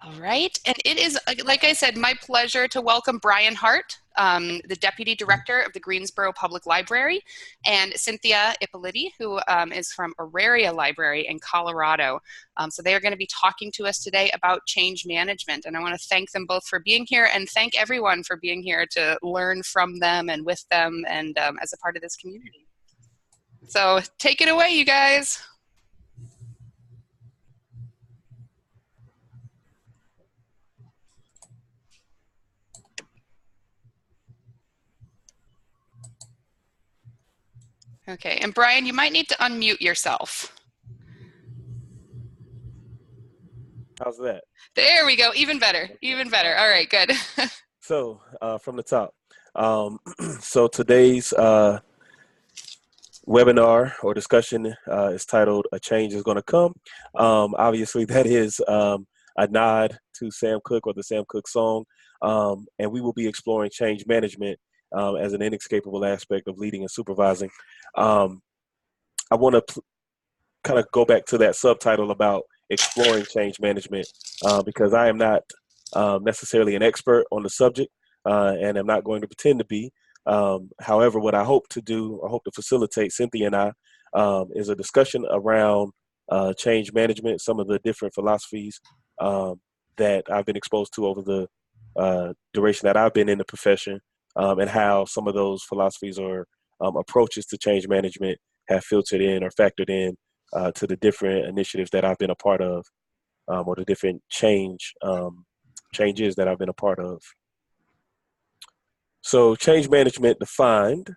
All right, and it is, like I said, my pleasure to welcome Brian Hart, the Deputy Director of the Greensboro Public Library, and Cinthya Ippoliti, who is from Auraria Library in Colorado. So they are going to be talking to us today about change management, and I want to thank them both for being here and thank everyone for being here to learn from them and with them and as a part of this community. So take it away, you guys. Okay, and Brian, you might need to unmute yourself. How's that? There we go, even better, even better. All right, good. So from the top. So today's webinar or discussion is titled "A Change is Going to Come." Obviously, that is a nod to Sam Cooke or the Sam Cooke song, and we will be exploring change management as an inescapable aspect of leading and supervising. I want to kind of go back to that subtitle about exploring change management because I am not necessarily an expert on the subject and I'm not going to pretend to be. However, what I hope to do, I hope to facilitate, Cinthya and I, is a discussion around change management, some of the different philosophies that I've been exposed to over the duration that I've been in the profession, and how some of those philosophies or approaches to change management have filtered in or factored in to the different initiatives that I've been a part of, or the different changes that I've been a part of. So change management defined,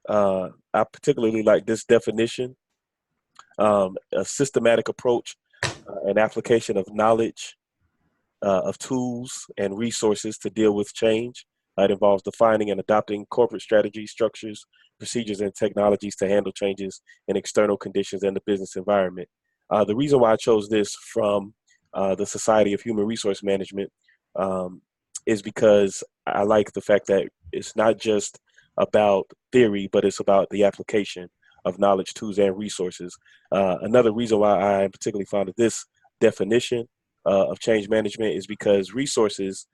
I particularly like this definition, a systematic approach and application of knowledge, of tools and resources to deal with change. It involves defining and adopting corporate strategies, structures, procedures, and technologies to handle changes in external conditions and the business environment. The reason why I chose this from the Society of Human Resource Management is because I like the fact that it's not just about theory, but it's about the application of knowledge, tools, and resources. Another reason why I am particularly fond of this definition of change management is because resources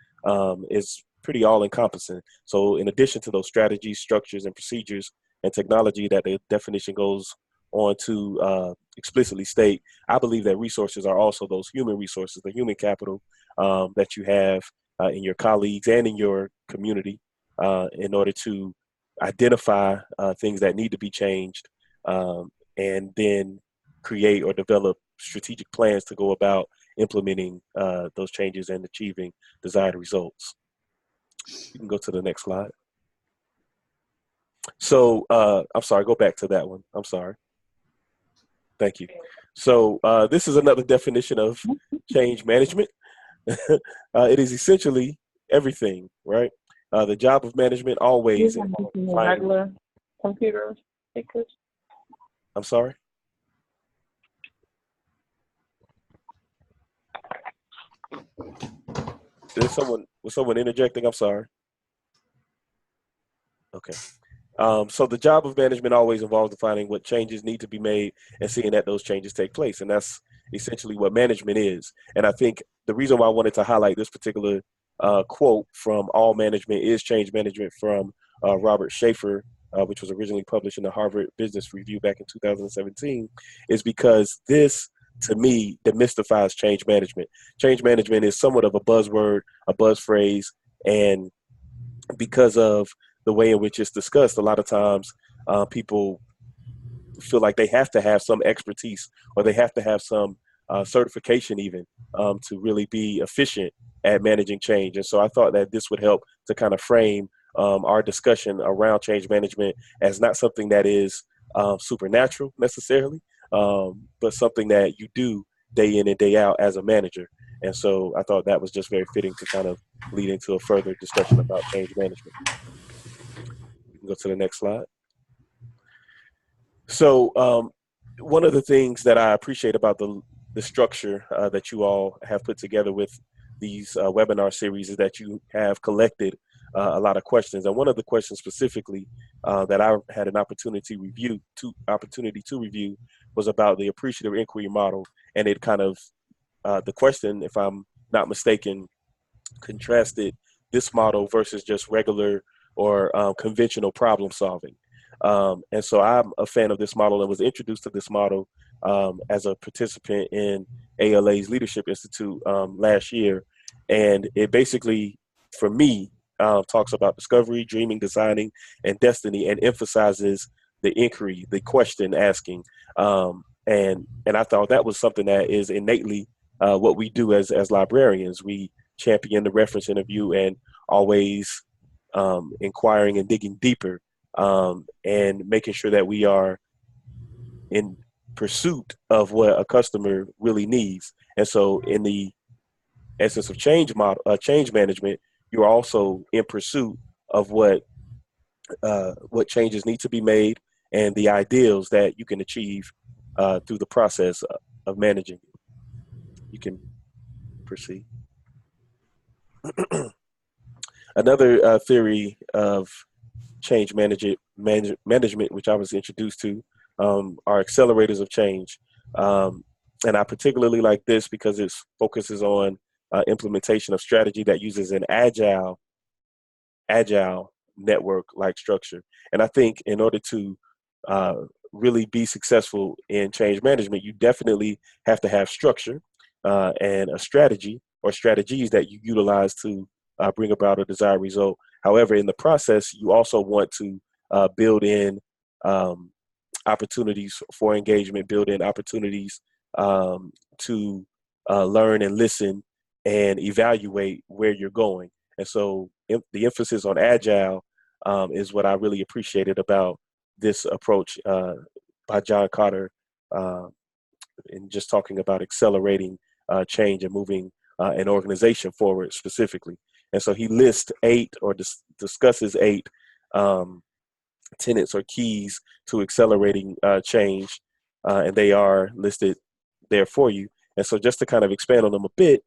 is pretty all-encompassing. So in addition to those strategies, structures, and procedures and technology that the definition goes on to explicitly state, I believe that resources are also those human resources, the human capital that you have in your colleagues and in your community in order to identify things that need to be changed and then create or develop strategic plans to go about implementing those changes and achieving desired results. You can go to the next slide. So I'm sorry, go back to that one. I'm sorry. Thank you. So this is another definition of change management. It is essentially everything, right? The job of management always involves regular computer speakers. I'm sorry? Was someone interjecting? I'm sorry. Okay. So the job of management always involves defining what changes need to be made and seeing that those changes take place. And that's essentially what management is. And I think the reason why I wanted to highlight this particular quote from All Management is Change Management from Robert Schaefer, which was originally published in the Harvard Business Review back in 2017, is because this, to me, demystifies change management. Change management is somewhat of a buzzword, a buzz phrase, and because of the way in which it's discussed, a lot of times people feel like they have to have some expertise or they have to have some certification even to really be efficient at managing change. And so I thought that this would help to kind of frame our discussion around change management as not something that is supernatural necessarily, but something that you do day in and day out as a manager. And so I thought that was just very fitting to kind of lead into a further discussion about change management. You can go to the next slide. So one of the things that I appreciate about the structure that you all have put together with these webinar series is that you have collected a lot of questions. And one of the questions specifically that I had an opportunity to review was about the appreciative inquiry model. And it kind of, the question, if I'm not mistaken, contrasted this model versus just regular or conventional problem solving. And so I'm a fan of this model and was introduced to this model as a participant in ALA's Leadership Institute last year. And it basically, for me, talks about discovery, dreaming, designing, and destiny, and emphasizes the inquiry, the question asking. And I thought that was something that is innately what we do as librarians. We champion the reference interview and always inquiring and digging deeper, and making sure that we are in pursuit of what a customer really needs. And so in the essence of change change management, you're also in pursuit of what changes need to be made and the ideals that you can achieve through the process of managing it. You can proceed. Another theory of change management, which I was introduced to, are accelerators of change. And I particularly like this because it focuses on implementation of strategy that uses an agile network-like structure. And I think in order to really be successful in change management, you definitely have to have structure and a strategy or strategies that you utilize to bring about a desired result. However, in the process, you also want to build in opportunities for engagement, build in opportunities to learn and listen and evaluate where you're going. And so the emphasis on agile is what I really appreciated about this approach by John Carter, in just talking about accelerating change and moving an organization forward specifically. And so he lists 8 or discusses 8 tenets or keys to accelerating change, and they are listed there for you. And so just to kind of expand on them a bit,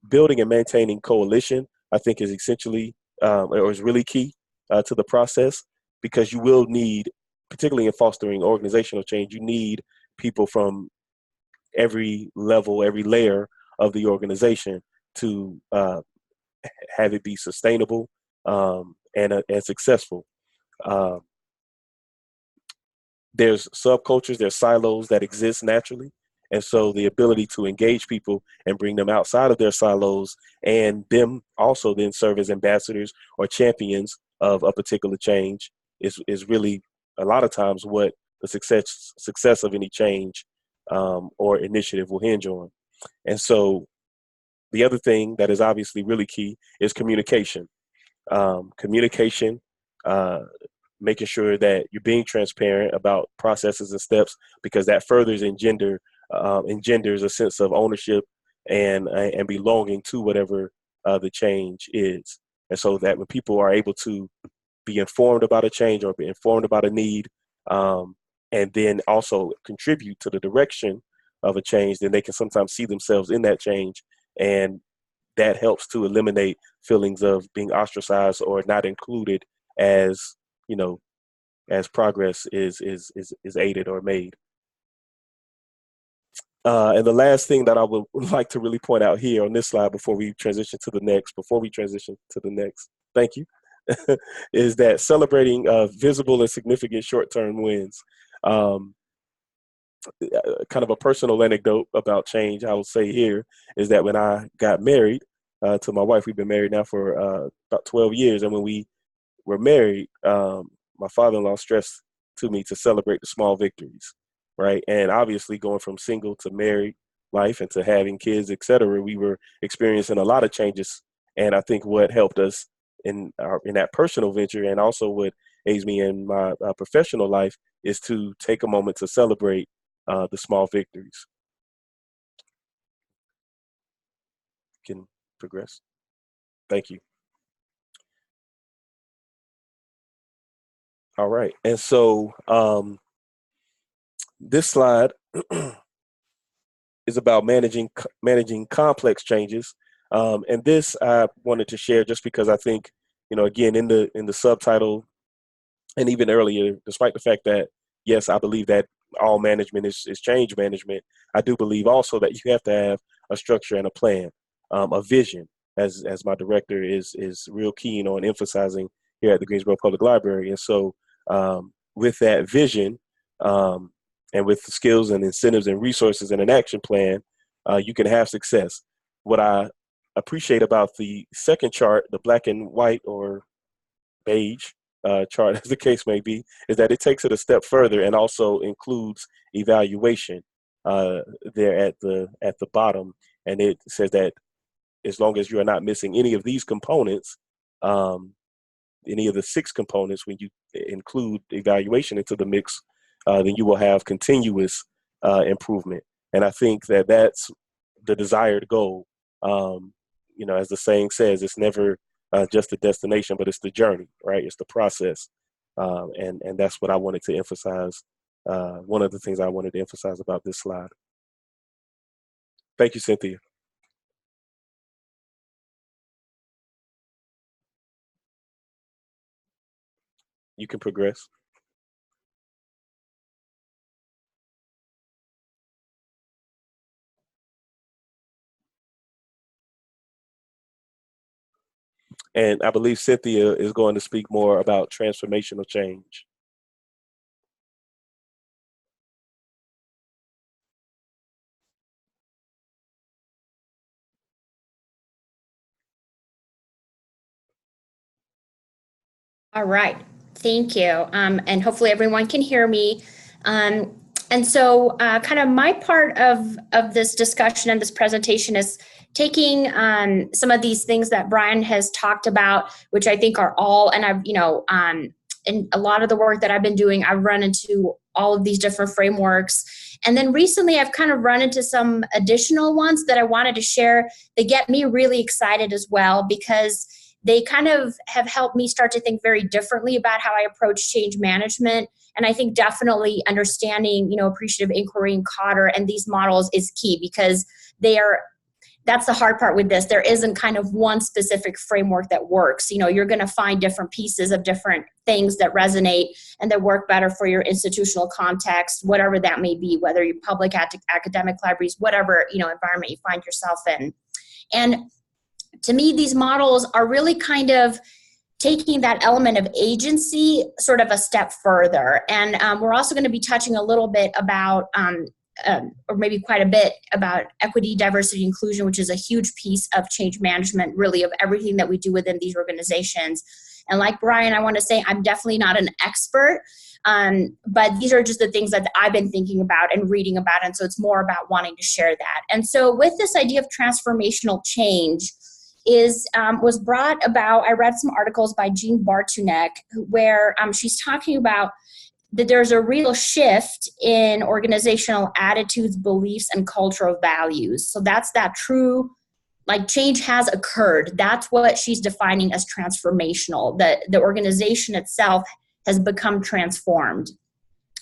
building and maintaining coalition, I think, is essentially or is really key to the process, because you will need, particularly in fostering organizational change, you need people from every level, every layer of the organization to have it be sustainable and successful. There's subcultures, there's silos that exist naturally. And so the ability to engage people and bring them outside of their silos, and them also then serve as ambassadors or champions of a particular change, is really a lot of times what the success of any change or initiative will hinge on. And so the other thing that is obviously really key is communication. Making sure that you're being transparent about processes and steps, because that furthers engenders a sense of ownership and belonging to whatever the change is. And so that when people are able to be informed about a change or be informed about a need, and then also contribute to the direction of a change, then they can sometimes see themselves in that change. And that helps to eliminate feelings of being ostracized or not included as, as progress is aided or made. And the last thing that I would like to really point out here on this slide before we transition to the next, thank you, is that celebrating visible and significant short-term wins. Kind of a personal anecdote about change I will say here is that when I got married to my wife, we've been married now for about 12 years. And when we were married, my father-in-law stressed to me to celebrate the small victories, right? And obviously going from single to married life and to having kids, et cetera, we were experiencing a lot of changes. And I think what helped us in that personal venture, and also what aids me in my professional life, is to take a moment to celebrate the small victories. Can progress. Thank you. All right. And so this slide is about managing complex changes. And this I wanted to share just because I think, again, in the subtitle and even earlier, despite the fact that, yes, I believe that all management is change management, I do believe also that you have to have a structure and a plan. a vision, as my director is real keen on emphasizing here at the Greensboro Public Library. And so with that vision and with the skills and incentives and resources and an action plan, you can have success. What I appreciate about the second chart, the black and white or beige chart, as the case may be, is that it takes it a step further and also includes evaluation there at the bottom. And it says that as long as you are not missing any of these components, any of the 6 components, when you include evaluation into the mix, then you will have continuous improvement. And I think that that's the desired goal. As the saying says, it's never just the destination, but it's the journey, right? It's the process. And that's what I wanted to emphasize. One of the things I wanted to emphasize about this slide. Thank you, Cinthya. You can progress. And I believe Cinthya is going to speak more about transformational change. All right, thank you. And hopefully everyone can hear me. And so kind of my part of this discussion and this presentation is taking some of these things that Brian has talked about, which I think are all, and I've, in a lot of the work that I've been doing, I've run into all of these different frameworks. And then recently I've kind of run into some additional ones that I wanted to share that get me really excited as well, because they kind of have helped me start to think very differently about how I approach change management. And I think definitely understanding, appreciative inquiry and Cotter and these models is key, because that's the hard part with this. There isn't kind of one specific framework that works. You're going to find different pieces of different things that resonate and that work better for your institutional context, whatever that may be, whether you're public academic libraries, whatever, environment you find yourself in. And to me, these models are really kind of taking that element of agency sort of a step further. And we're also going to be touching a little bit about, or maybe quite a bit about equity, diversity, inclusion, which is a huge piece of change management, really, of everything that we do within these organizations. And like Brian, I want to say I'm definitely not an expert, but these are just the things that I've been thinking about and reading about. And so it's more about wanting to share that. And so with this idea of transformational change, was brought about, I read some articles by Jean Bartunek where she's talking about that there's a real shift in organizational attitudes, beliefs, and cultural values. So that's that true, change has occurred. That's what she's defining as transformational, that the organization itself has become transformed.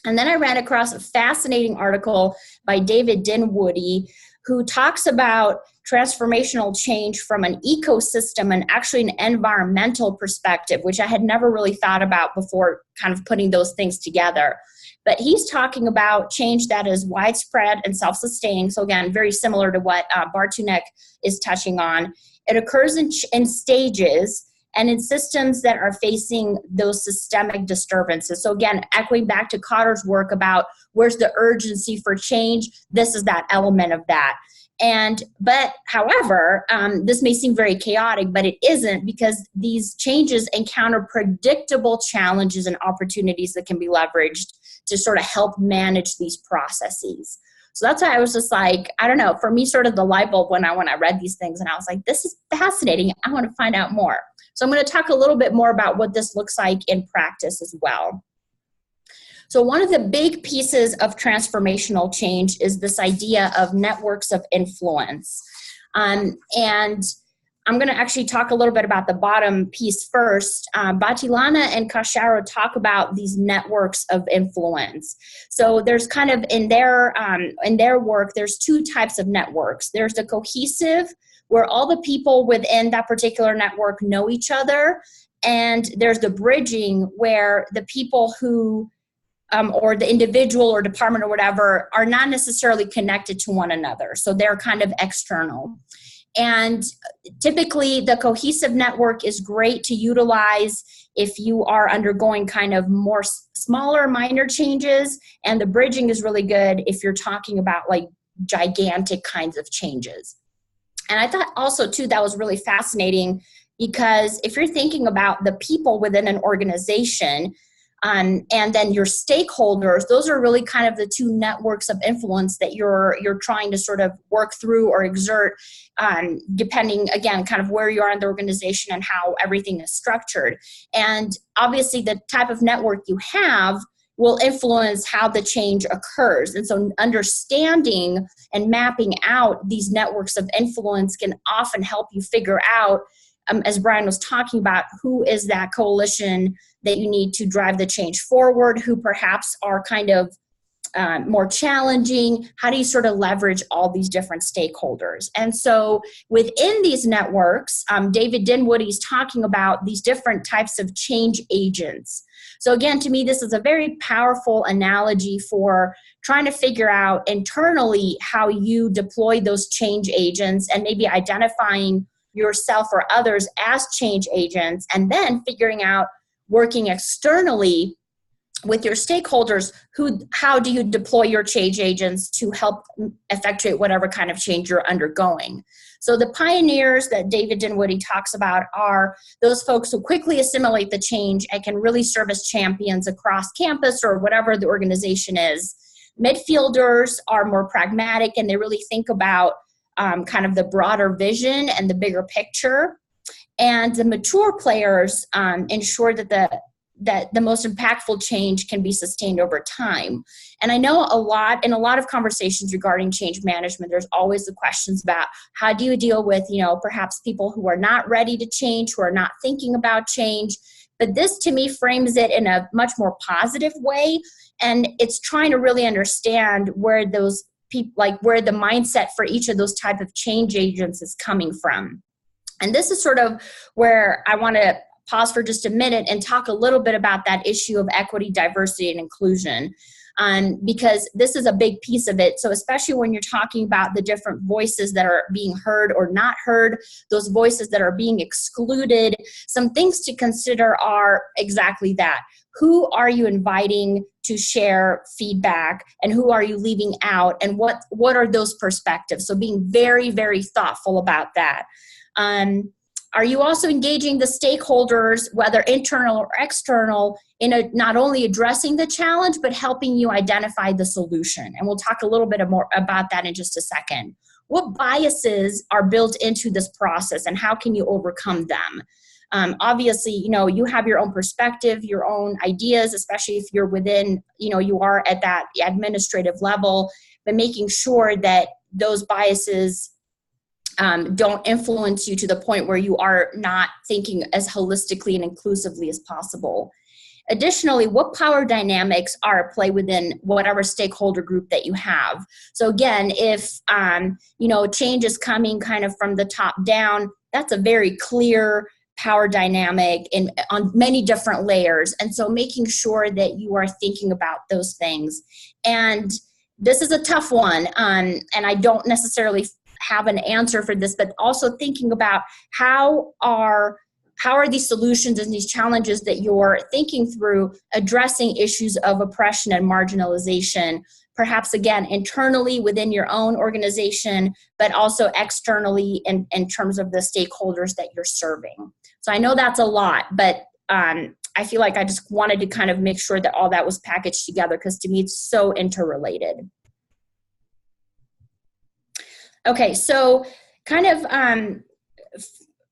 And then I ran across a fascinating article by David Dinwoody, who talks about transformational change from an ecosystem and actually an environmental perspective, which I had never really thought about before kind of putting those things together. But he's talking about change that is widespread and self-sustaining. So again, very similar to what Bartunek is touching on. It occurs in stages and in systems that are facing those systemic disturbances. So again, echoing back to Cotter's work about where's the urgency for change, this is that element of that. But however, this may seem very chaotic, but it isn't, because these changes encounter predictable challenges and opportunities that can be leveraged to sort of help manage these processes. So that's why I was just like, I don't know, for me, sort of the light bulb when I read these things, and I was like, this is fascinating. I want to find out more. So I'm going to talk a little bit more about what this looks like in practice as well. So one of the big pieces of transformational change is this idea of networks of influence. And I'm going to actually talk a little bit about the bottom piece first. Batilana and Cacharo talk about these networks of influence. So there's kind of in their work, there's 2 types of networks. There's the cohesive, where all the people within that particular network know each other. And there's the bridging, where the people who or the individual or department or whatever are not necessarily connected to one another. So they're kind of external. And typically the cohesive network is great to utilize if you are undergoing kind of more smaller minor changes, and the bridging is really good if you're talking about like gigantic kinds of changes. And I thought also too that was really fascinating, because if you're thinking about the people within an organization, and then your stakeholders, those are really kind of the two networks of influence that you're trying to sort of work through or exert, depending, again, kind of where you are in the organization and how everything is structured. And obviously the type of network you have will influence how the change occurs. And so understanding and mapping out these networks of influence can often help you figure out, as Brian was talking about, who is that coalition that you need to drive the change forward, who perhaps are kind of more challenging. How do you sort of leverage all these different stakeholders? And so within these networks, David Dinwoody is talking about these different types of change agents. So again, to me, this is a very powerful analogy for trying to figure out internally how you deploy those change agents, and maybe identifying yourself or others as change agents, and then figuring out, working externally with your stakeholders, how do you deploy your change agents to help effectuate whatever kind of change you're undergoing. So the pioneers that David Dinwoody talks about are those folks who quickly assimilate the change and can really serve as champions across campus or whatever the organization is. Midfielders are more pragmatic, and they really think about kind of the broader vision and the bigger picture. And the mature players ensure that the most impactful change can be sustained over time. And I know in a lot of conversations regarding change management, there's always the questions about how do you deal with, perhaps people who are not ready to change, who are not thinking about change. But this, to me, frames it in a much more positive way. And it's trying to really understand where those people, like where the mindset for each of those type of change agents is coming from. And this is sort of where I want to pause for just a minute and talk a little bit about that issue of equity, diversity, and inclusion, because this is a big piece of it. So especially when you're talking about the different voices that are being heard or not heard, those voices that are being excluded, some things to consider are exactly that. Who are you inviting to share feedback, and who are you leaving out, and what are those perspectives? So being very, very thoughtful about that. Are you also engaging the stakeholders, whether internal or external, in not only addressing the challenge, but helping you identify the solution? And we'll talk a little bit more about that in just a second. What biases are built into this process, and how can you overcome them? Obviously, you have your own perspective, your own ideas, especially if you're within, you are at that administrative level, but making sure that those biases don't influence you to the point where you are not thinking as holistically and inclusively as possible. Additionally, what power dynamics are at play within whatever stakeholder group that you have? So again, if change is coming kind of from the top down, that's a very clear power dynamic on many different layers. And so making sure that you are thinking about those things. And this is a tough one, and I don't necessarily have an answer for this, but also thinking about how are these solutions and these challenges that you're thinking through addressing issues of oppression and marginalization, perhaps again internally within your own organization, but also externally in terms of the stakeholders that you're serving. So I know that's a lot, but I feel like I just wanted to kind of make sure that all that was packaged together, because to me it's so interrelated. Okay, so kind of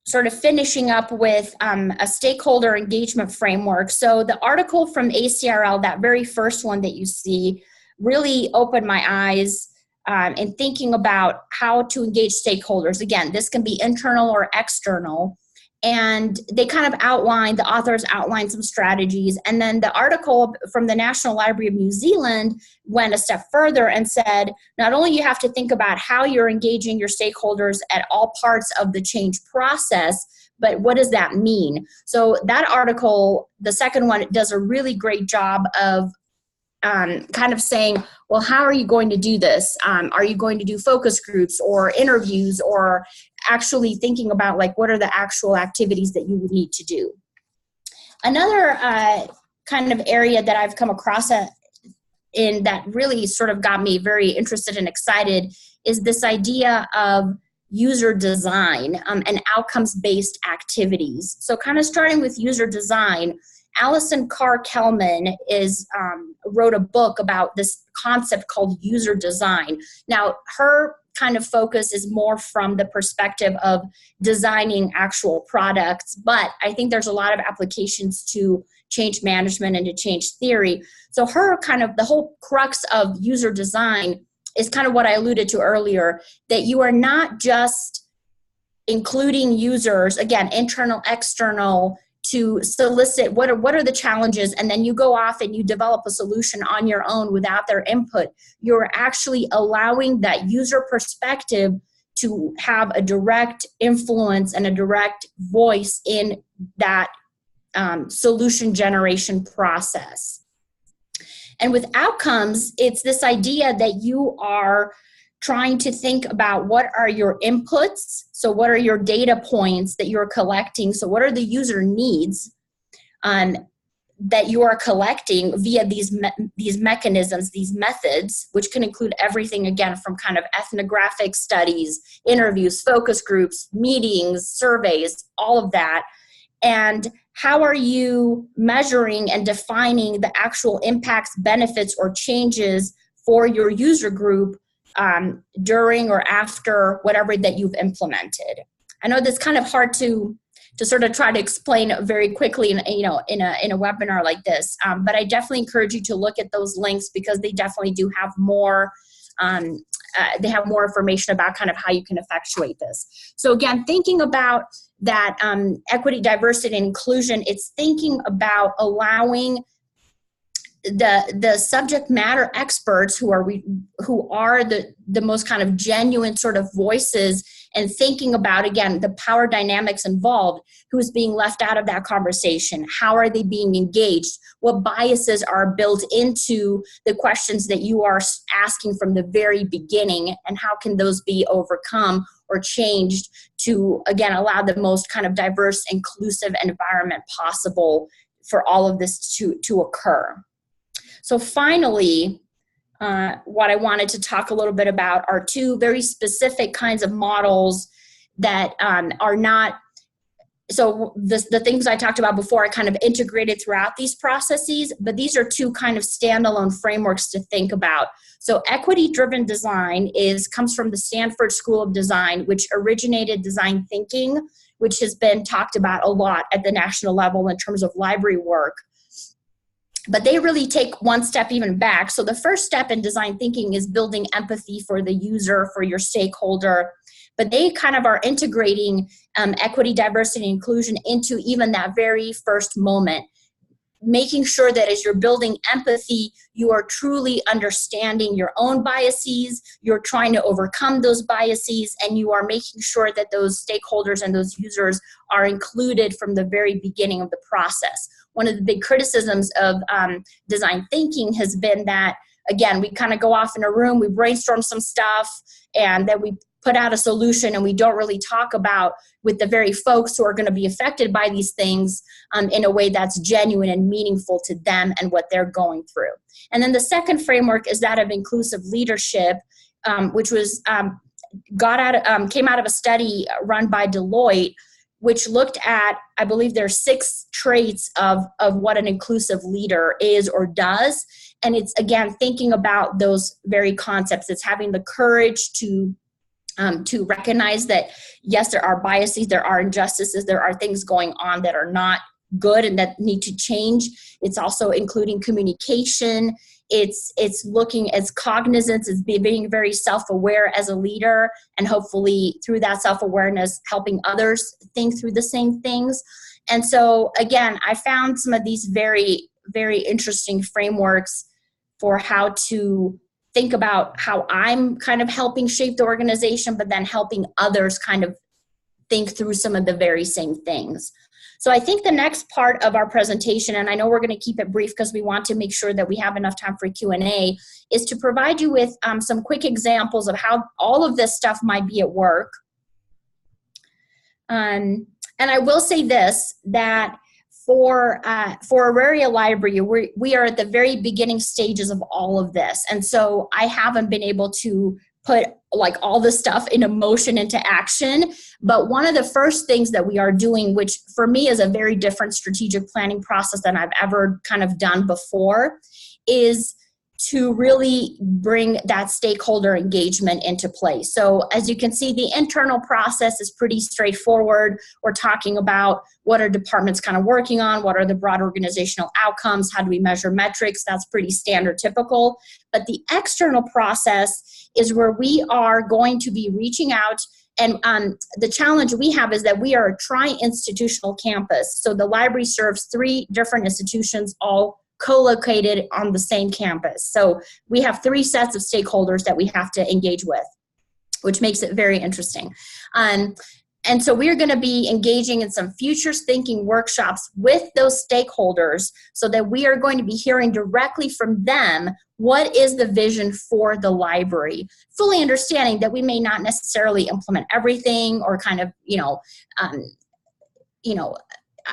sort of finishing up with a stakeholder engagement framework. So the article from ACRL, that very first one that you see, really opened my eyes in thinking about how to engage stakeholders. Again, this can be internal or external. And they kind of the authors outlined some strategies. And then the article from the National Library of New Zealand went a step further and said, not only you have to think about how you're engaging your stakeholders at all parts of the change process, but what does that mean? So that article, the second one, does a really great job of kind of saying, well, how are you going to do this? Are you going to do focus groups or interviews, or actually thinking about like what are the actual activities that you would need to do? Another kind of area that I've come across in that really sort of got me very interested and excited is this idea of user design and outcomes-based activities. So kind of starting with user design, Alison Carr-Kelman wrote a book about this concept called user design. Now, her kind of focus is more from the perspective of designing actual products, but I think there's a lot of applications to change management and to change theory. So her kind of, the whole crux of user design is kind of what I alluded to earlier, that you are not just including users, again, internal, external, to solicit what are the challenges, and then you go off and you develop a solution on your own without their input. You're actually allowing that user perspective to have a direct influence and a direct voice in that solution generation process. And with outcomes, it's this idea that you are trying to think about what are your inputs, so what are your data points that you're collecting, so what are the user needs that you are collecting via these mechanisms, these methods, which can include everything, again, from kind of ethnographic studies, interviews, focus groups, meetings, surveys, all of that. And how are you measuring and defining the actual impacts, benefits, or changes for your user group during or after whatever that you've implemented? I know that's kind of hard to sort of try to explain very quickly in a webinar like this, but I definitely encourage you to look at those links because they definitely do have more. They have more information about kind of how you can effectuate this. So again, thinking about that equity, diversity, and inclusion, it's thinking about allowing the subject matter experts who are the most kind of genuine sort of voices, and thinking about, again, the power dynamics involved, who's being left out of that conversation, how are they being engaged, what biases are built into the questions that you are asking from the very beginning, and how can those be overcome or changed to, again, allow the most kind of diverse, inclusive environment possible for all of this to occur. So finally, what I wanted to talk a little bit about are two very specific kinds of models that are not, so the things I talked about before are kind of integrated throughout these processes, but these are two kind of standalone frameworks to think about. So equity-driven design comes from the Stanford School of Design, which originated design thinking, which has been talked about a lot at the national level in terms of library work. But they really take one step even back. So the first step in design thinking is building empathy for the user, for your stakeholder. But they kind of are integrating equity, diversity, and inclusion into even that very first moment, making sure that as you're building empathy, you are truly understanding your own biases, you're trying to overcome those biases, and you are making sure that those stakeholders and those users are included from the very beginning of the process. One of the big criticisms of design thinking has been that, again, we kind of go off in a room, we brainstorm some stuff, and then we put out a solution, and we don't really talk about with the very folks who are going to be affected by these things in a way that's genuine and meaningful to them and what they're going through. And then the second framework is that of inclusive leadership, which was came out of a study run by Deloitte, which looked at, I believe there's 6 traits of what an inclusive leader is or does. And it's, again, thinking about those very concepts. It's having the courage to recognize that, yes, there are biases, there are injustices, there are things going on that are not good and that need to change. It's also including communication. It's looking as cognizance, as being very self-aware as a leader, and hopefully through that self-awareness helping others think through the same things. And so again, I found some of these very, very interesting frameworks for how to think about how I'm kind of helping shape the organization, but then helping others kind of think through some of the very same things. So I think the next part of our presentation, and I know we're going to keep it brief because we want to make sure that we have enough time for Q&A, is to provide you with some quick examples of how all of this stuff might be at work. And I will say this, that for Auraria Library, we are at the very beginning stages of all of this. And so I haven't been able to put like all this stuff into motion, into action. But one of the first things that we are doing, which for me is a very different strategic planning process than I've ever kind of done before, is to really bring that stakeholder engagement into play. So as you can see, the internal process is pretty straightforward. We're talking about what are departments kind of working on, what are the broad organizational outcomes, how do we measure metrics, that's pretty standard, typical. But the external process is where we are going to be reaching out, and the challenge we have is that we are a tri-institutional campus. So the library serves 3 different institutions, all co-located on the same campus. So we have 3 sets of stakeholders that we have to engage with, which makes it very interesting. And so we're going to be engaging in some futures thinking workshops with those stakeholders so that we are going to be hearing directly from them what is the vision for the library, fully understanding that we may not necessarily implement everything or kind of,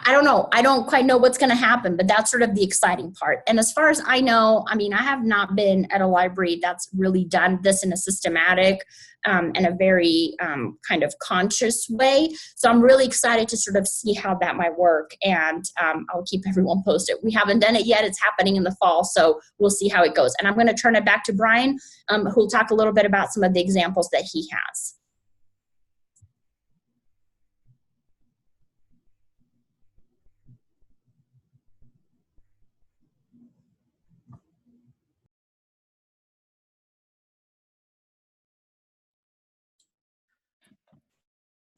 I don't know. I don't quite know what's going to happen, but that's sort of the exciting part. And as far as I know, I mean, I have not been at a library that's really done this in a systematic and a very kind of conscious way. So I'm really excited to sort of see how that might work. And I'll keep everyone posted. We haven't done it yet. It's happening in the fall. So we'll see how it goes. And I'm going to turn it back to Brian, who'll talk a little bit about some of the examples that he has.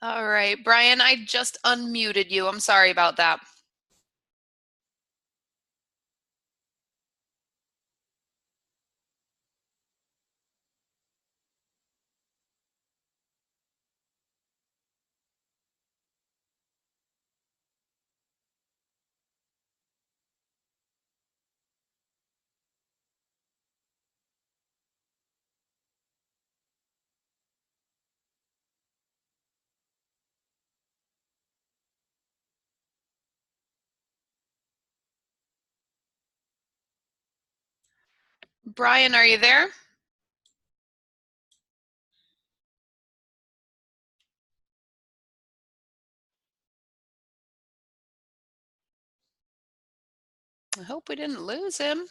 All right, Brian, I just unmuted you. I'm sorry about that. Brian, are you there? I hope we didn't lose him.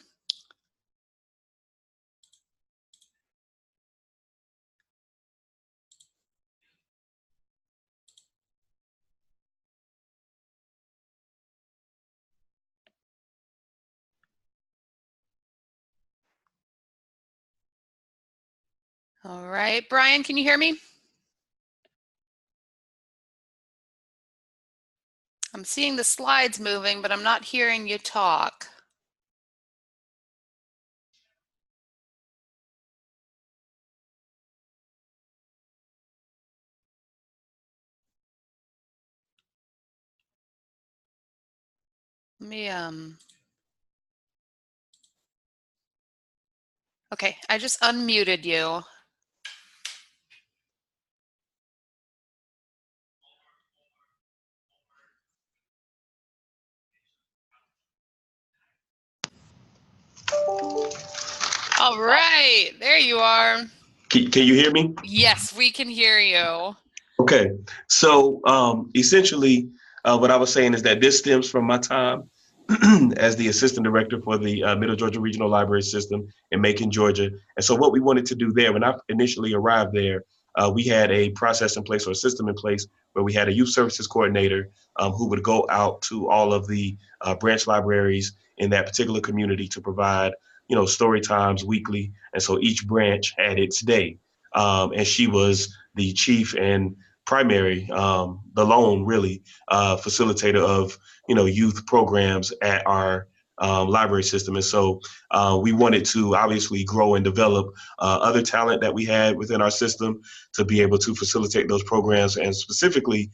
All right, Brian, can you hear me? I'm seeing the slides moving, but I'm not hearing you talk. Let me, okay, I just unmuted you. All right, there you are. Can you hear me? Yes, we can hear you. Okay, so essentially what I was saying is that this stems from my time as the assistant director for the Middle Georgia Regional Library System in Macon, Georgia. And so what we wanted to do there, when I initially arrived there, we had a process in place or a system in place where we had a youth services coordinator who would go out to all of the branch libraries in that particular community to provide, story times weekly. And so each branch had its day. And she was the chief and primary, the lone really facilitator of, youth programs at our library system. And so we wanted to obviously grow and develop other talent that we had within our system to be able to facilitate those programs, and specifically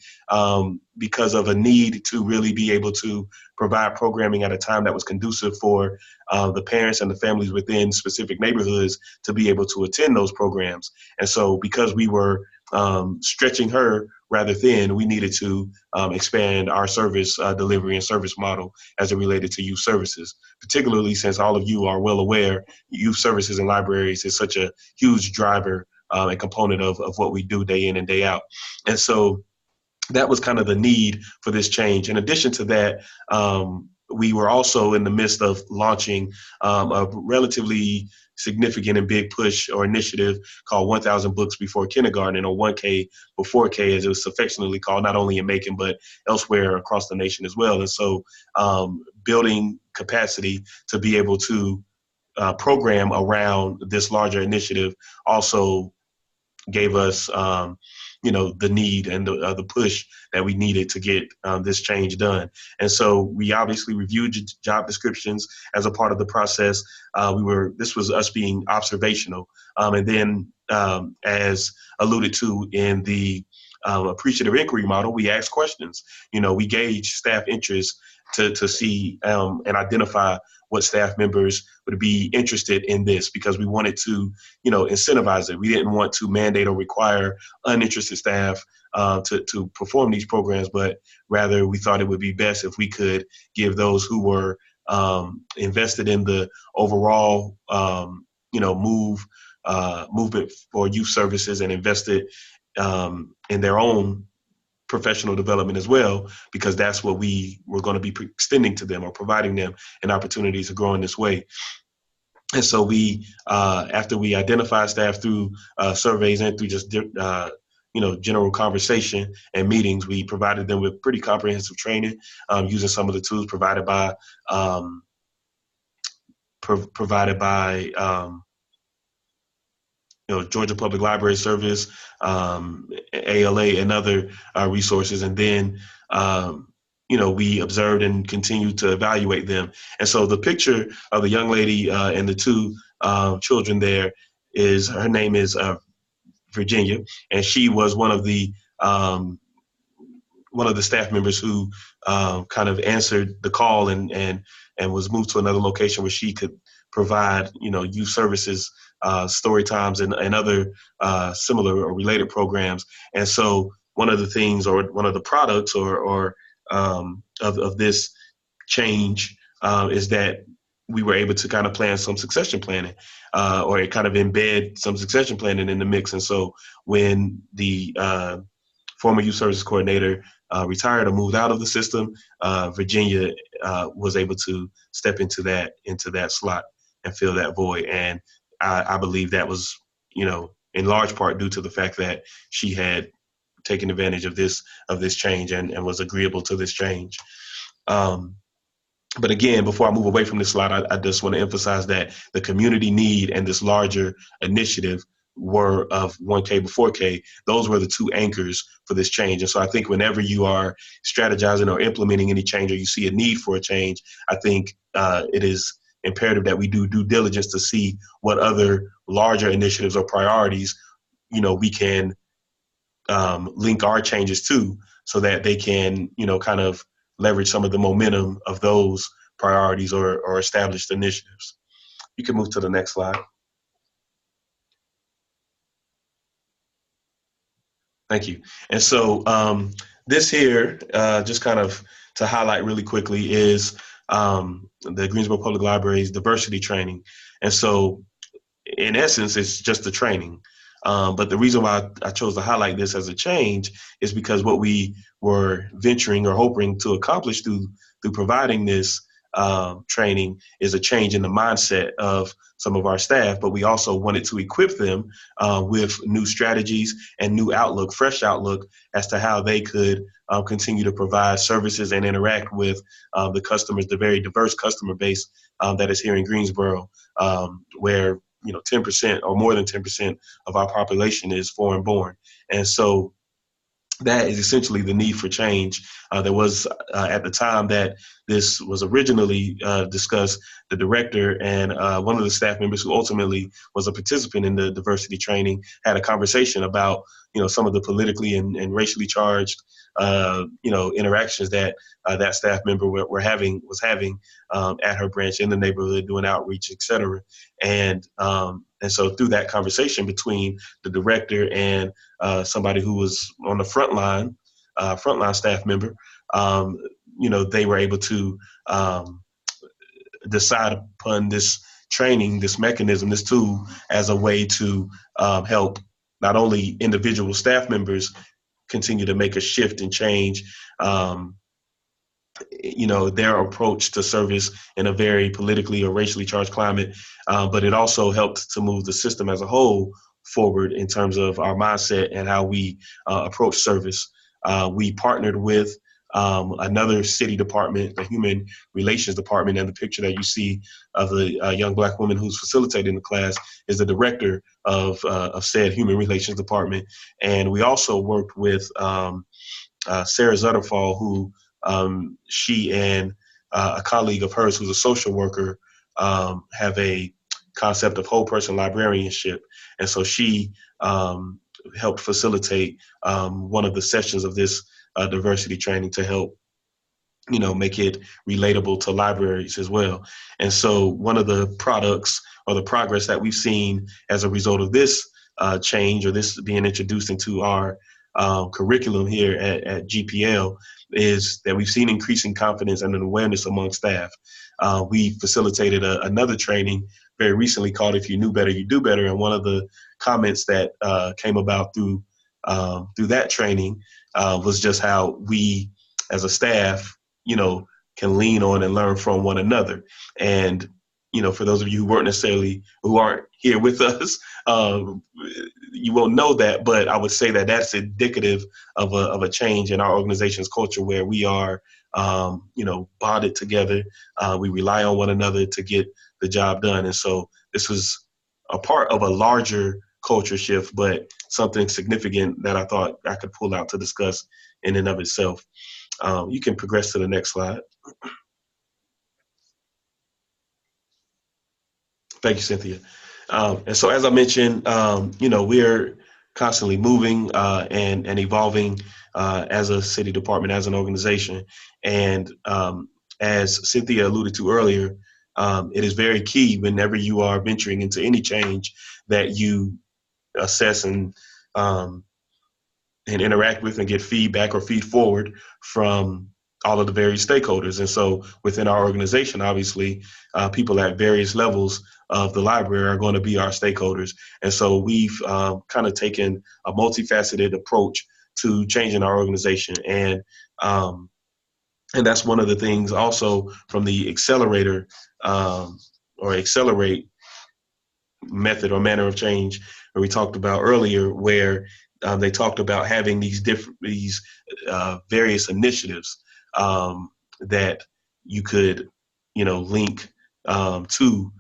because of a need to really be able to provide programming at a time that was conducive for the parents and the families within specific neighborhoods to be able to attend those programs. And so because we were stretching her rather thin, we needed to expand our service delivery and service model as it related to youth services, particularly since all of you are well aware youth services and libraries is such a huge driver and component of what we do day in and day out. And so that was kind of the need for this change. In addition to that, we were also in the midst of launching a relatively significant and big push or initiative called 1,000 Books Before Kindergarten, or 1K Before K, as it was affectionately called, not only in Macon, but elsewhere across the nation as well. And so building capacity to be able to program around this larger initiative also gave us the need and the push that we needed to get this change done. And so we obviously reviewed job descriptions as a part of the process. This was us being observational. And then as alluded to in the appreciative inquiry model, we asked questions. We gauge staff interest to see and identify what staff members would be interested in this, because we wanted to, incentivize it. We didn't want to mandate or require uninterested staff to perform these programs, but rather we thought it would be best if we could give those who were invested in the overall, movement for youth services and invested in their own professional development as well, because that's what we were going to be extending to them or providing them an opportunity to grow in this way. And so we, after we identified staff through surveys and through just, general conversation and meetings, we provided them with pretty comprehensive training using some of the tools provided by Georgia Public Library Service, ALA, and other resources. And then, we observed and continued to evaluate them. And so the picture of the young lady and the two children there her name is Virginia, and she was one of the staff members who kind of answered the call and was moved to another location where she could provide, youth services, story times, and other similar or related programs. And so one of the things, or one of the products of this change is that we were able to kind of plan some succession planning or kind of embed some succession planning in the mix. And so when the former youth services coordinator retired or moved out of the system, Virginia was able to step into that slot and fill that void. And I believe that was, in large part due to the fact that she had taken advantage of this change and was agreeable to this change. But again, before I move away from this slide, I just want to emphasize that the community need and this larger initiative were of 1K before K. Those were the two anchors for this change. And so I think whenever you are strategizing or implementing any change, or you see a need for a change, I think it is imperative that we do due diligence to see what other larger initiatives or priorities, we can link our changes to, so that they can, kind of leverage some of the momentum of those priorities or established initiatives. You can move to the next slide. Thank you. And so this here, just kind of to highlight really quickly, is the Greensboro Public Library's diversity training. And so in essence, it's just the training. But the reason why I chose to highlight this as a change is because what we were venturing or hoping to accomplish through providing this training is a change in the mindset of some of our staff, but we also wanted to equip them with new strategies and new outlook, fresh outlook as to how they could continue to provide services and interact with the customers, the very diverse customer base that is here in Greensboro, where 10% or more than 10% of our population is foreign born. And so that is essentially the need for change. There was at the time that this was originally discussed, the director and one of the staff members who ultimately was a participant in the diversity training had a conversation about, some of the politically and racially charged, interactions that that staff member was having at her branch in the neighborhood, doing outreach, et cetera. And so through that conversation between the director and somebody who was on the frontline staff member, they were able to decide upon this training, this mechanism, this tool as a way to help not only individual staff members continue to make a shift and change, their approach to service in a very politically or racially charged climate, but it also helped to move the system as a whole forward in terms of our mindset and how we approach service. We partnered with another city department, the Human Relations Department, and the picture that you see of the young Black woman who's facilitating the class is the director of said Human Relations Department. And we also worked with Sarah Zutterfall, who she and a colleague of hers who's a social worker have a concept of whole person librarianship. And so she helped facilitate one of the sessions of this diversity training to help, make it relatable to libraries as well. And so one of the products or the progress that we've seen as a result of this change, or this being introduced into our curriculum here at GPL, is that we've seen increasing confidence and an awareness among staff. We facilitated another training very recently called "If You Knew Better, You Do Better," and one of the comments that came about through that training was just how we, as a staff, can lean on and learn from one another. And for those of you who aren't here with us, you won't know that, but I would say that that's indicative of a change in our organization's culture, where we are, bonded together. We rely on one another to get the job done. And so this was a part of a larger culture shift, but something significant that I thought I could pull out to discuss in and of itself. You can progress to the next slide. Thank you, Cynthia. And so, as I mentioned, we're constantly moving and evolving as a city department, as an organization. And as Cynthia alluded to earlier, it is very key whenever you are venturing into any change that you assess and interact with and get feedback or feed forward from all of the various stakeholders. And so within our organization, obviously, people at various levels of the library are going to be our stakeholders. And so we've kind of taken a multifaceted approach to changing our organization. And that's one of the things also from the accelerator or accelerate method or manner of change where we talked about earlier, where they talked about having these various initiatives that you could, link to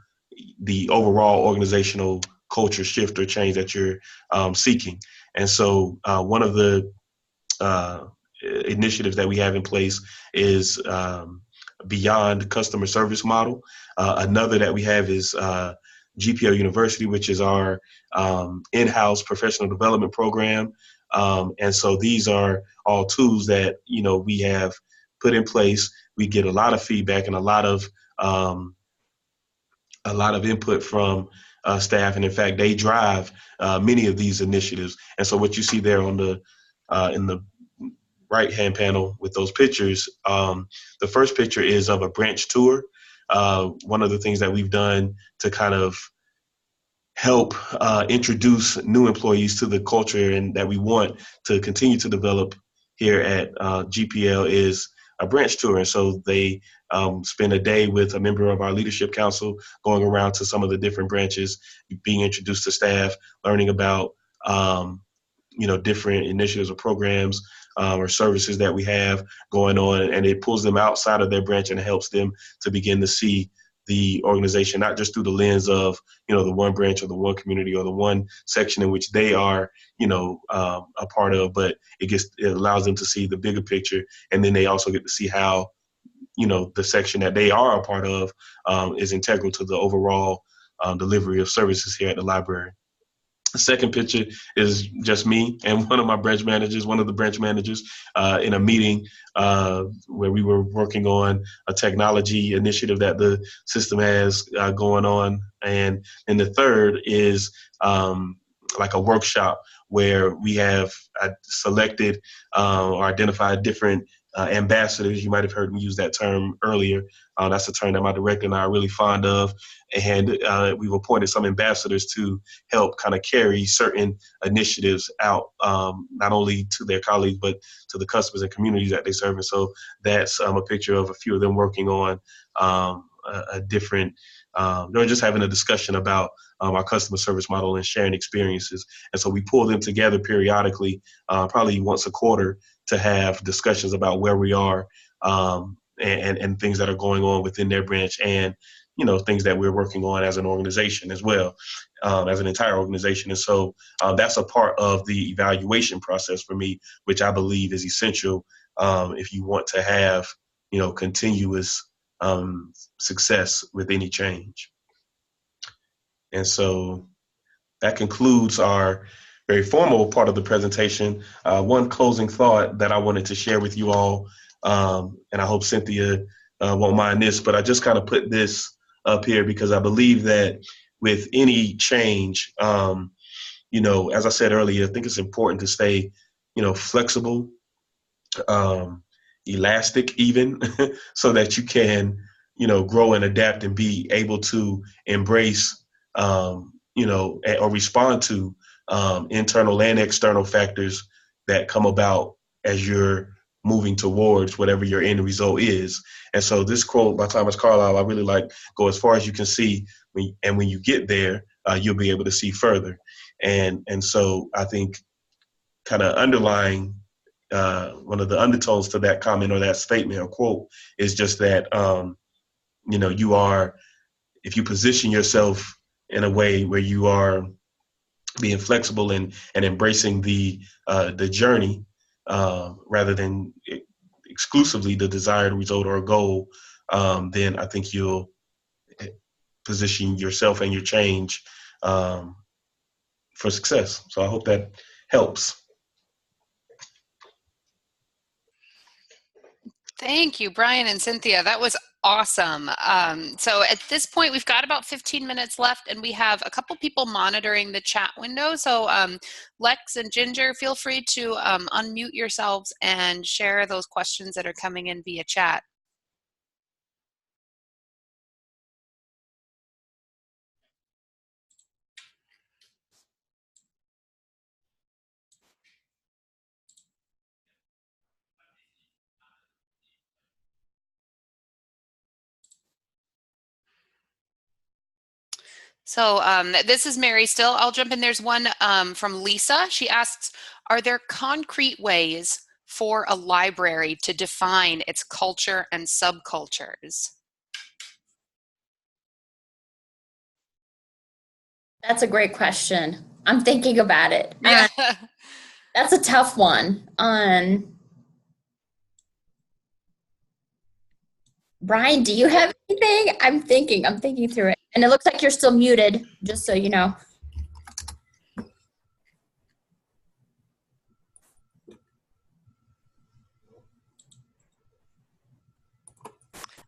the overall organizational culture shift or change that you're seeking. And so one of the initiatives that we have in place is Beyond Customer Service Model. Another that we have is GPL University, which is our in-house professional development program. And so these are all tools that, we have put in place. We get a lot of feedback and a lot of input from staff. And in fact, they drive many of these initiatives. And so what you see there on the in the right-hand panel with those pictures, the first picture is of a branch tour. One of the things that we've done to kind of help introduce new employees to the culture and that we want to continue to develop here at GPL is a branch tour. And so they spend a day with a member of our leadership council, going around to some of the different branches, being introduced to staff, learning about different initiatives or programs or services that we have going on. And it pulls them outside of their branch and it helps them to begin to see the organization, not just through the lens of, the one branch or the one community or the one section in which they are, a part of, but it allows them to see the bigger picture. And then they also get to see how the section that they are a part of is integral to the overall delivery of services here at the library. The second picture is just me and one of the branch managers, in a meeting where we were working on a technology initiative that the system has going on. And the third is like a workshop where we have selected or identified different ambassadors. You might have heard me use that term earlier. That's a term that my director and I are really fond of. And we've appointed some ambassadors to help kind of carry certain initiatives out, not only to their colleagues, but to the customers and communities that they serve. And so that's a picture of a few of them working on a different, they're just having a discussion about our customer service model and sharing experiences. And so we pull them together periodically, probably once a quarter, to have discussions about where we are and things that are going on within their branch, and things that we're working on as an organization as well, as an entire organization. And so that's a part of the evaluation process for me, which I believe is essential if you want to have continuous success with any change. And so that concludes our very formal part of the presentation. One closing thought that I wanted to share with you all, and I hope Cinthya won't mind this, but I just kind of put this up here because I believe that with any change, as I said earlier, I think it's important to stay, flexible, elastic even, so that you can, grow and adapt and be able to embrace, or respond to internal and external factors that come about as you're moving towards whatever your end result is. And so this quote by Thomas Carlyle, I really like: go as far as you can see, and when you get there, you'll be able to see further. And so I think kind of underlying one of the undertones to that comment or that statement or quote is just that, you are, if you position yourself in a way where you are being flexible and embracing the journey rather than exclusively the desired result or goal, then I think you'll position yourself and your change for success. So I hope that helps. Thank you, Brian and Cinthya. That was awesome. So at this point, we've got about 15 minutes left, and we have a couple people monitoring the chat window. So Lex and Ginger, feel free to unmute yourselves and share those questions that are coming in via chat. So this is Mary still. I'll jump in. There's one from Lisa. She asks, are there concrete ways for a library to define its culture and subcultures? That's a great question. I'm thinking about it. Yeah. That's a tough one. Brian, do you have anything? I'm thinking through it. And it looks like you're still muted, just so you know.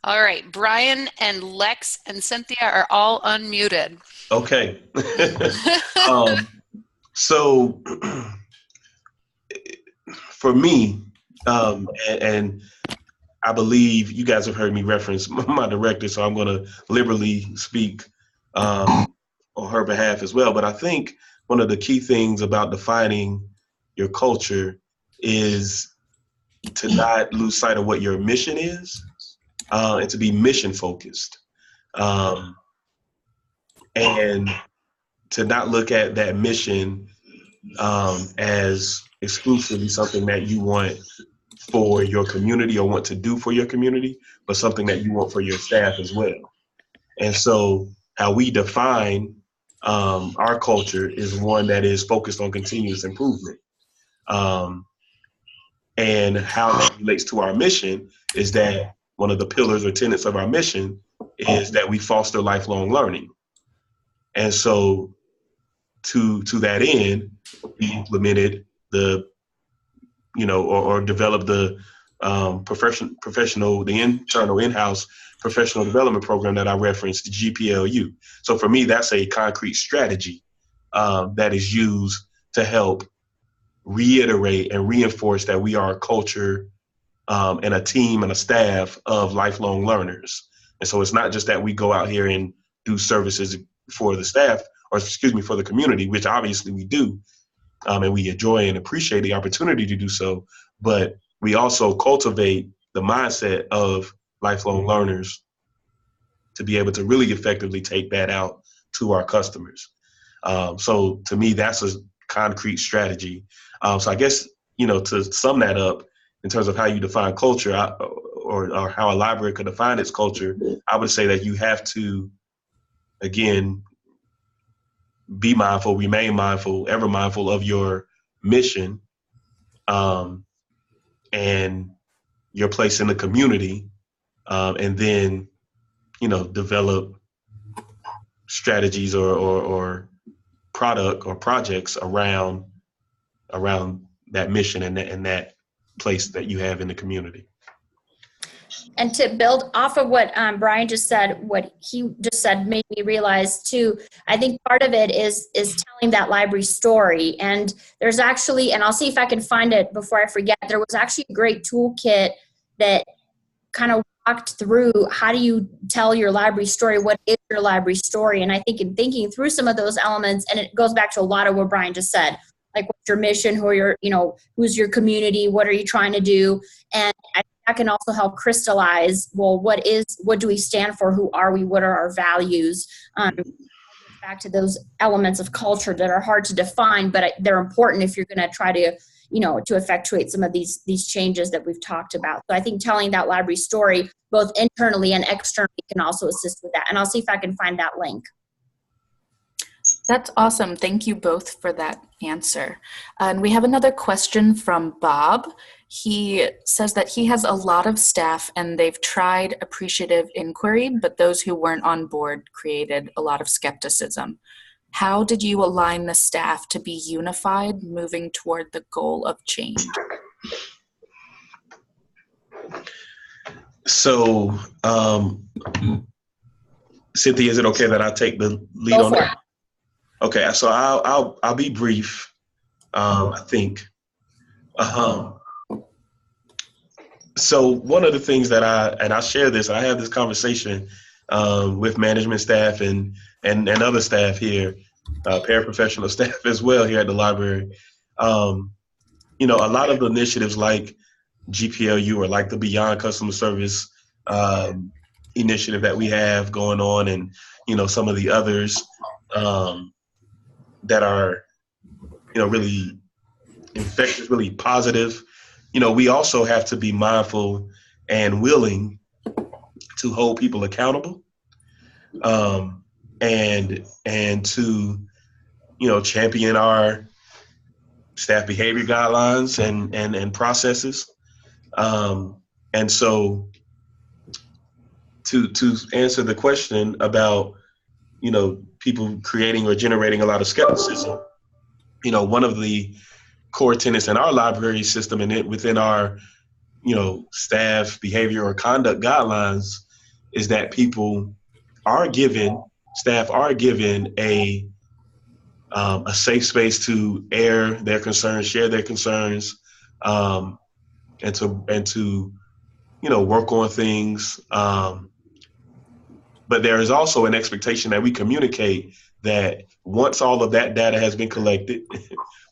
All right, Brian and Lex and Cinthya are all unmuted. Okay. So for me, and I believe you guys have heard me reference my director, so I'm going to liberally speak on her behalf as well. But I think one of the key things about defining your culture is to not lose sight of what your mission is, and to be mission focused, and to not look at that mission as exclusively something that you want for your community or want to do for your community, but something that you want for your staff as well. And so how we define our culture is one that is focused on continuous improvement. And how that relates to our mission is that one of the pillars or tenets of our mission is that we foster lifelong learning. And so to that end, we implemented the, or developed the the internal in-house professional development program that I referenced, the GPLU. So for me, that's a concrete strategy that is used to help reiterate and reinforce that we are a culture and a team and a staff of lifelong learners. And so it's not just that we go out here and do services for the staff, or for the community, which obviously we do, and we enjoy and appreciate the opportunity to do so, but we also cultivate the mindset of lifelong learners to be able to really effectively take that out to our customers. So to me, that's a concrete strategy. So I guess, to sum that up in terms of how you define culture, or how a library could define its culture, I would say that you have to, again, be mindful, remain mindful, ever mindful of your mission, and your place in the community, and then, develop strategies or product or projects around that mission and that place that you have in the community. And to build off of what Brian just said, what he just said made me realize too, I think part of it is telling that library story. And there's actually, and I'll see if I can find it before I forget, there was actually a great toolkit that kind of walked through how do you tell your library story, what is your library story. And I think in thinking through some of those elements, and it goes back to a lot of what Brian just said, like what's your mission, who's your community, what are you trying to do? And that can also help crystallize, well, what do we stand for? Who are we? What are our values? Back to those elements of culture that are hard to define, but they're important if you're going to try to, to effectuate some of these changes that we've talked about. So I think telling that library story, both internally and externally, can also assist with that. And I'll see if I can find that link. That's awesome. Thank you both for that answer. And we have another question from Bob. He says that he has a lot of staff and they've tried appreciative inquiry, but those who weren't on board created a lot of skepticism. How did you align the staff to be unified, moving toward the goal of change? So, Cinthya, is it okay that I take the lead on that? Okay, so I'll be brief. I think. So one of the things that I share this, I have this conversation with management staff and other staff here, paraprofessional staff as well here at the library. A lot of the initiatives like GPLU or like the Beyond Customer Service initiative that we have going on, and some of the others that are really infectious, really positive. We also have to be mindful and willing to hold people accountable, and to champion our staff behavior guidelines and processes. And so to answer the question about people creating or generating a lot of skepticism, one of the core tenets in our library system and within our staff behavior or conduct guidelines is that staff are given a safe space to air their concerns, share their concerns, and to work on things. But there is also an expectation that we communicate that once all of that data has been collected,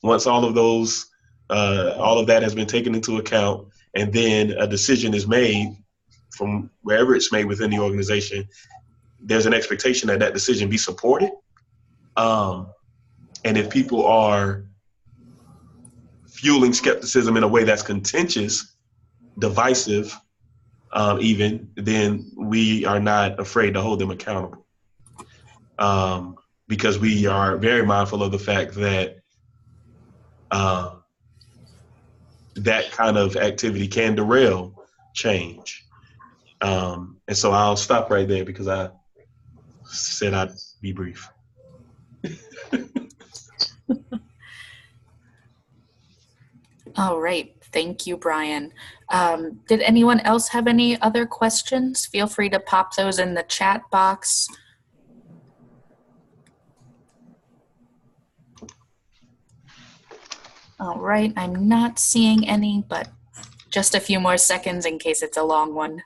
once all of that has been taken into account, and then a decision is made from wherever it's made within the organization, there's an expectation that that decision be supported. And if people are fueling skepticism in a way that's contentious, divisive, even, then we are not afraid to hold them accountable. Because we are very mindful of the fact that that kind of activity can derail change. And so I'll stop right there because I said I'd be brief. All right. Thank you, Brian. Did anyone else have any other questions? Feel free to pop those in the chat box. All right. I'm not seeing any, but just a few more seconds in case it's a long one.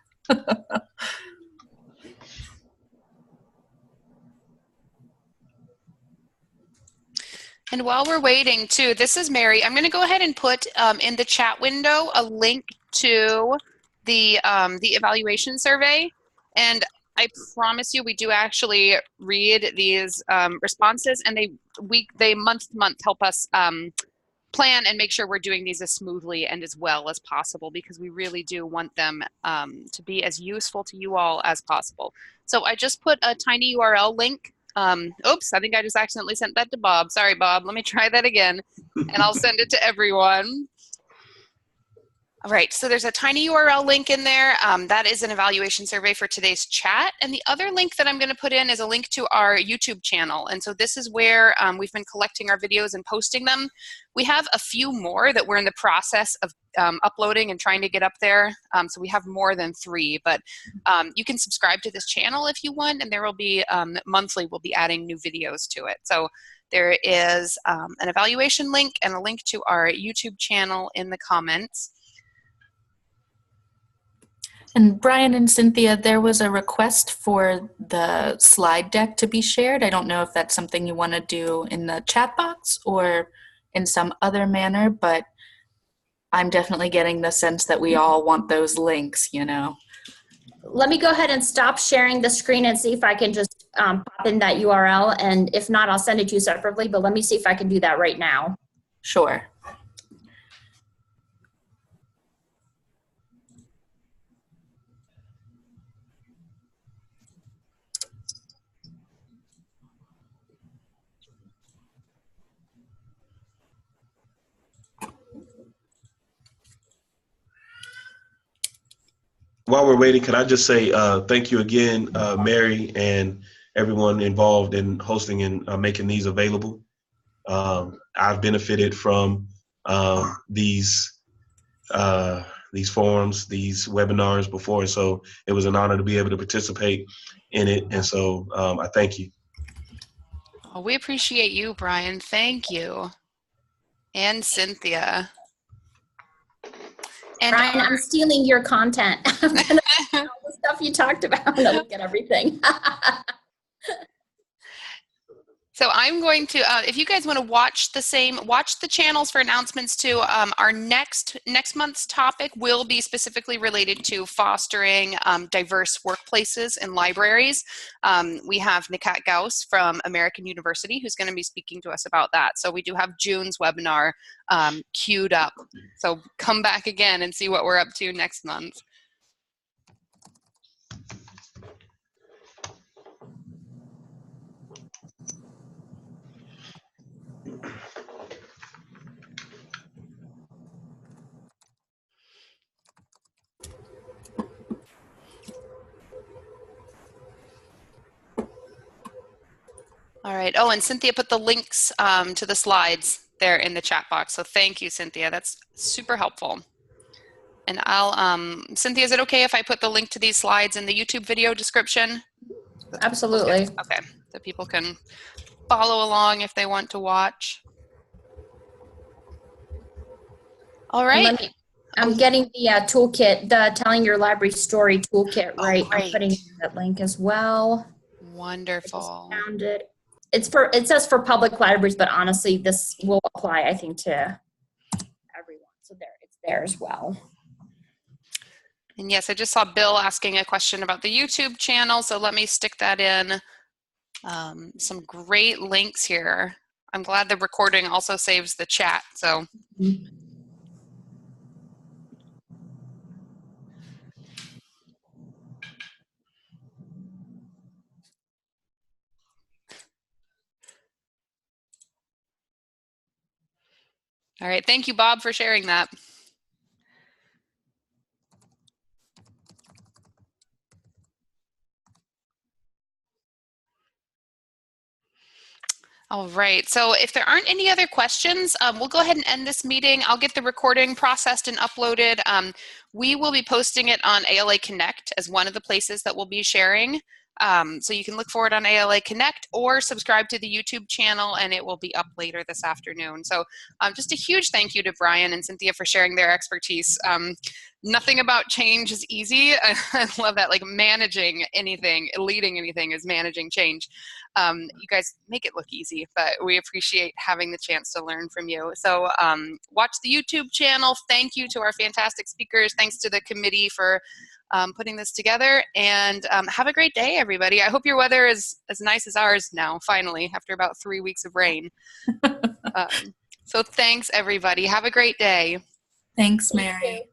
And while we're waiting too, this is Mary. I'm going to go ahead and put in the chat window a link to the evaluation survey. And I promise you, we do actually read these responses, and they month to month help us plan and make sure we're doing these as smoothly and as well as possible, because we really do want them to be as useful to you all as possible. So I just put a tiny URL link. Oops, I think I just accidentally sent that to Bob. Sorry, Bob. Let me try that again, and I'll send it to everyone. All right, so there's a tiny URL link in there. That is an evaluation survey for today's chat. And the other link that I'm going to put in is a link to our YouTube channel. And so this is where we've been collecting our videos and posting them. We have a few more that we're in the process of uploading and trying to get up there. So we have more than 3, but you can subscribe to this channel if you want, and there will be monthly, we'll be adding new videos to it. So there is an evaluation link and a link to our YouTube channel in the comments. And Brian and Cinthya, there was a request for the slide deck to be shared. I don't know if that's something you want to do in the chat box or in some other manner, but I'm definitely getting the sense that we all want those links, you know. Let me go ahead and stop sharing the screen and see if I can just pop in that URL. And if not, I'll send it to you separately, but let me see if I can do that right now. Sure. While we're waiting, can I just say thank you again, Mary, and everyone involved in hosting and making these available. I've benefited from these forums, these webinars before, and so it was an honor to be able to participate in it. And so I thank you. Oh, we appreciate you, Brian. Thank you. And Cinthya. And Brian, I'm stealing your content. I'm gonna all the stuff you talked about and look at everything. So I'm going to, if you guys want to watch the channels for announcements too. Our next month's topic will be specifically related to fostering diverse workplaces in libraries. We have Nikat Gauss from American University who's going to be speaking to us about that. So we do have June's webinar queued up. So come back again and see what we're up to next month. All right. Oh, and Cinthya put the links to the slides there in the chat box. So thank you, Cinthya. That's super helpful. And I'll, Cinthya, is it okay if I put the link to these slides in the YouTube video description? Absolutely. Okay, so people can follow along if they want to watch. All right. I'm getting the toolkit, the Telling Your Library Story toolkit, right? Oh, great. I'm putting that link as well. Wonderful. I just found it. It says for public libraries, but honestly, this will apply, I think, to everyone. So it's there as well. And yes, I just saw Bill asking a question about the YouTube channel, so let me stick that in. Some great links here. I'm glad the recording also saves the chat. So. All right, thank you, Bob, for sharing that. All right, so if there aren't any other questions, we'll go ahead and end this meeting. I'll get the recording processed and uploaded. We will be posting it on ALA Connect as one of the places that we'll be sharing. So you can look for it on ALA Connect or subscribe to the YouTube channel, and it will be up later this afternoon. So just a huge thank you to Brian and Cinthya for sharing their expertise. Nothing about change is easy. I love that, like managing anything, leading anything is managing change. You guys make it look easy, but we appreciate having the chance to learn from you. So watch the YouTube channel. Thank you to our fantastic speakers. Thanks to the committee for putting this together, and have a great day, everybody. I hope your weather is as nice as ours now, finally, after about 3 weeks of rain. So thanks, everybody. Have a great day. Thanks, Mary.